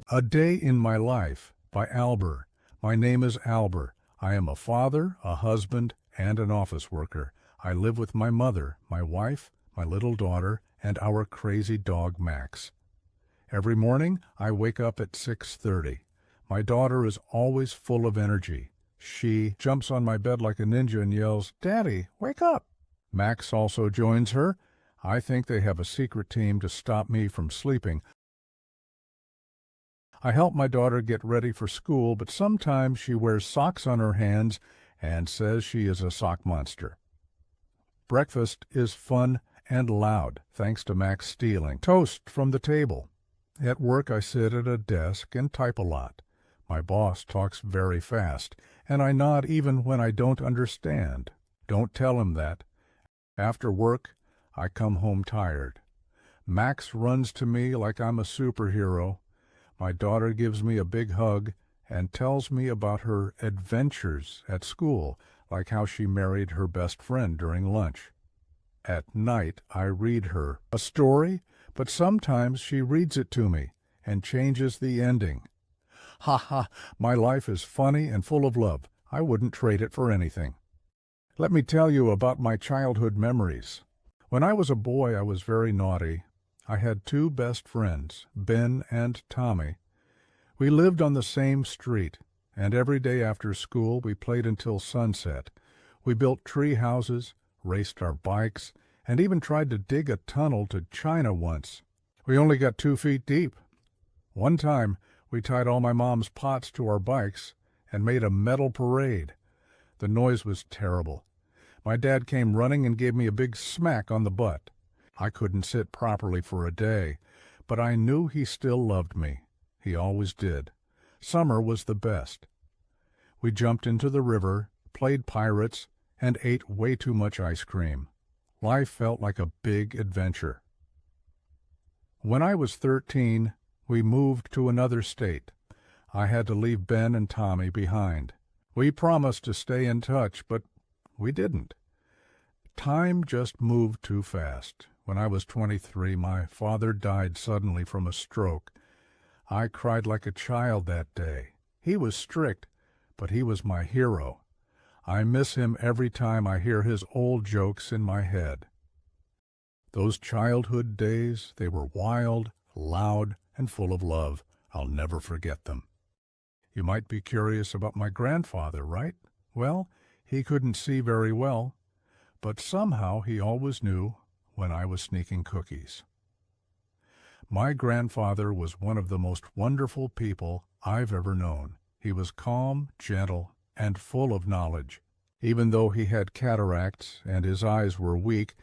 A Day in My Life by Alber. My name is Alber. I am a father, a husband, and an office worker. I live with my mother, my wife, my little daughter, and our crazy dog Max. Every morning I wake up at 6:30. My daughter is always full of energy. She jumps on my bed like a ninja and yells, "Daddy, wake up!" Max also joins her. I think they have a secret team to stop me from sleeping. I help my daughter get ready for school, but sometimes she wears socks on her hands and says she is a sock monster. Breakfast is fun and loud, thanks to Max stealing toast from the table. At work, I sit at a desk and type a lot. My boss talks very fast, and I nod even when I don't understand. Don't tell him that. After work, I come home tired. Max runs to me like I'm a superhero. My daughter gives me a big hug and tells me about her adventures at school, like how she married her best friend during lunch. At night, I read her a story, but sometimes she reads it to me and changes the ending. Ha ha, my life is funny and full of love. I wouldn't trade it for anything. Let me tell you about my childhood memories. When I was a boy, I was very naughty. I had two best friends, Ben and Tommy. We lived on the same street, and every day after school we played until sunset. We built tree houses, raced our bikes, and even tried to dig a tunnel to China once. We only got 2 feet deep. One time, we tied all my mom's pots to our bikes and made a metal parade. The noise was terrible. My dad came running and gave me a big smack on the butt. I couldn't sit properly for a day, but I knew he still loved me. He always did. Summer was the best. We jumped into the river, played pirates, and ate way too much ice cream. Life felt like a big adventure. When I was 13, we moved to another state. I had to leave Ben and Tommy behind. We promised to stay in touch, but we didn't. Time just moved too fast. When I was 23, my father died suddenly from a stroke. I cried like a child that day. He was strict, but he was my hero. I miss him every time I hear his old jokes in my head. Those childhood days, they were wild, loud, and full of love. I'll never forget them. You might be curious about my grandfather, right? Well, he couldn't see very well, but somehow he always knew when I was sneaking cookies. My grandfather was one of the most wonderful people I've ever known. He was calm, gentle, and full of knowledge. Even though he had cataracts and his eyes were weak,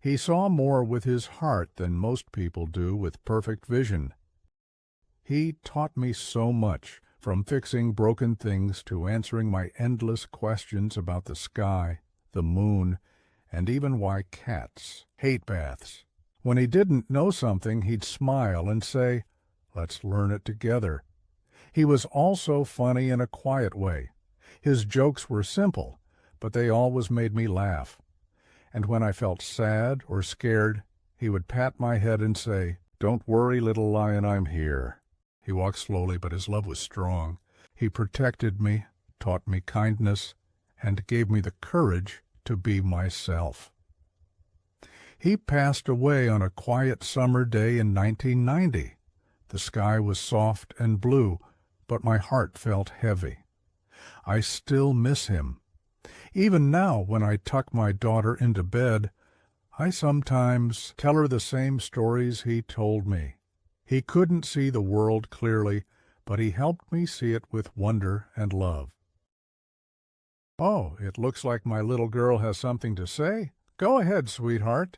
he saw more with his heart than most people do with perfect vision. He taught me so much, from fixing broken things to answering my endless questions about the sky, the moon, and even why cats hate baths. When he didn't know something, he'd smile and say, "Let's learn it together." He was also funny in a quiet way. His jokes were simple, but they always made me laugh. And when I felt sad or scared, he would pat my head and say, "Don't worry, little lion, I'm here." He walked slowly, but his love was strong. He protected me, taught me kindness, and gave me the courage to be myself. He passed away on a quiet summer day in 1990. The sky was soft and blue, but my heart felt heavy. I still miss him. Even now, when I tuck my daughter into bed, I sometimes tell her the same stories he told me. He couldn't see the world clearly, but he helped me see it with wonder and love. Oh, it looks like my little girl has something to say. Go ahead, sweetheart.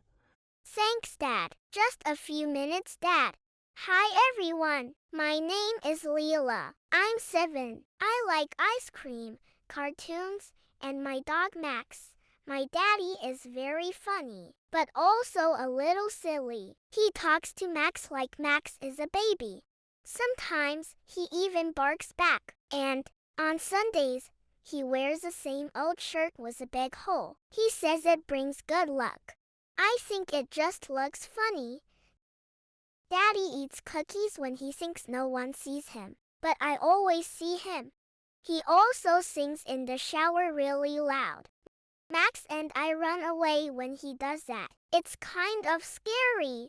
Thanks, Dad. Just a few minutes, Dad. Hi, everyone. My name is Lila. I'm 7. I like ice cream, cartoons, and my dog Max. My daddy is very funny, but also a little silly. He talks to Max like Max is a baby. Sometimes he even barks back. And on Sundays, he wears the same old shirt with a big hole. He says it brings good luck. I think it just looks funny. Daddy eats cookies when he thinks no one sees him, but I always see him. He also sings in the shower really loud. Max and I run away when he does that. It's kind of scary.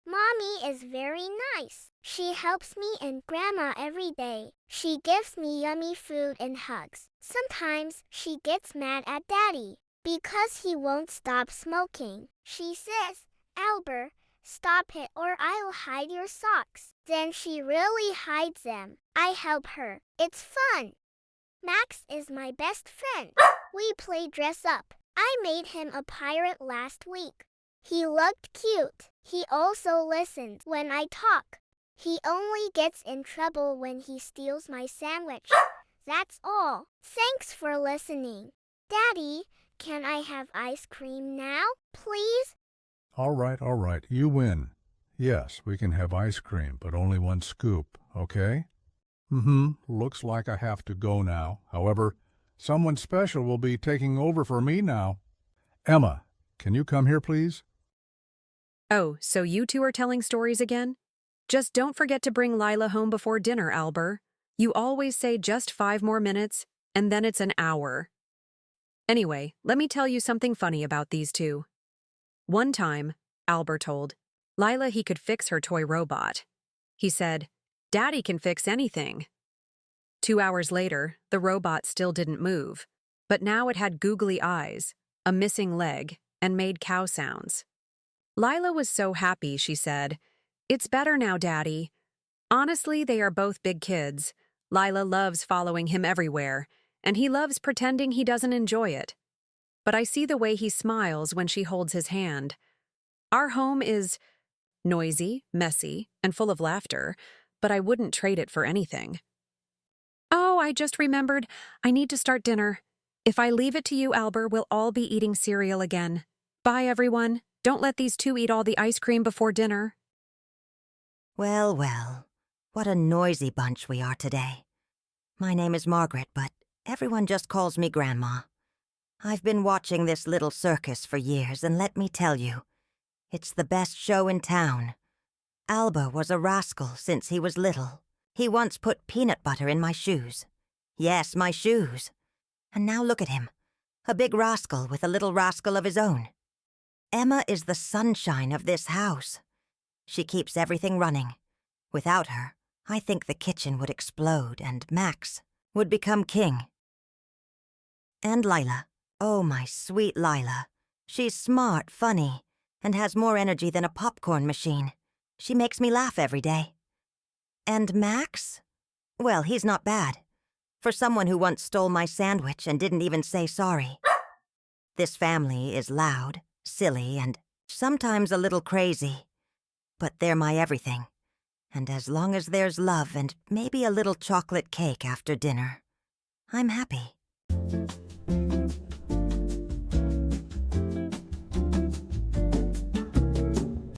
Mommy is very nice. She helps me and Grandma every day. She gives me yummy food and hugs. Sometimes she gets mad at Daddy because he won't stop smoking. She says, Alber, stop it or I'll hide your socks. Then she really hides them. I help her. It's fun. Max is my best friend. We play dress up. I made him a pirate last week. He looked cute. He also listens when I talk. He only gets in trouble when he steals my sandwich. That's all. Thanks for listening. Daddy, can I have ice cream now, please? All right. You win. Yes, we can have ice cream, but only one scoop, okay? Looks like I have to go now. However, someone special will be taking over for me now. Emma, can you come here, please? Oh, so you two are telling stories again? Just don't forget to bring Lila home before dinner, Alber. You always say just 5 more minutes, and then it's an hour. Anyway, let me tell you something funny about these two. One time, Alber told Lila he could fix her toy robot. He said, Daddy can fix anything. 2 hours later, the robot still didn't move, but now it had googly eyes, a missing leg, and made cow sounds. Lila was so happy, she said, It's better now, Daddy. Honestly, they are both big kids. Lila loves following him everywhere, and he loves pretending he doesn't enjoy it. But I see the way he smiles when she holds his hand. Our home is noisy, messy, and full of laughter, but I wouldn't trade it for anything. Oh, I just remembered. I need to start dinner. If I leave it to you, Alber, we'll all be eating cereal again. Bye, everyone. Don't let these two eat all the ice cream before dinner. Well, what a noisy bunch we are today. My name is Margaret, but everyone just calls me Grandma. I've been watching this little circus for years, and let me tell you, it's the best show in town. Alber was a rascal since he was little. He once put peanut butter in my shoes. Yes, my shoes. And now look at him, a big rascal with a little rascal of his own. Emma is the sunshine of this house. She keeps everything running. Without her, I think the kitchen would explode and Max would become king. And Lila, oh my sweet Lila. She's smart, funny, and has more energy than a popcorn machine. She makes me laugh every day. And Max? Well, he's not bad. For someone who once stole my sandwich and didn't even say sorry. This family is loud, silly, and sometimes a little crazy. But they're my everything. And as long as there's love and maybe a little chocolate cake after dinner, I'm happy.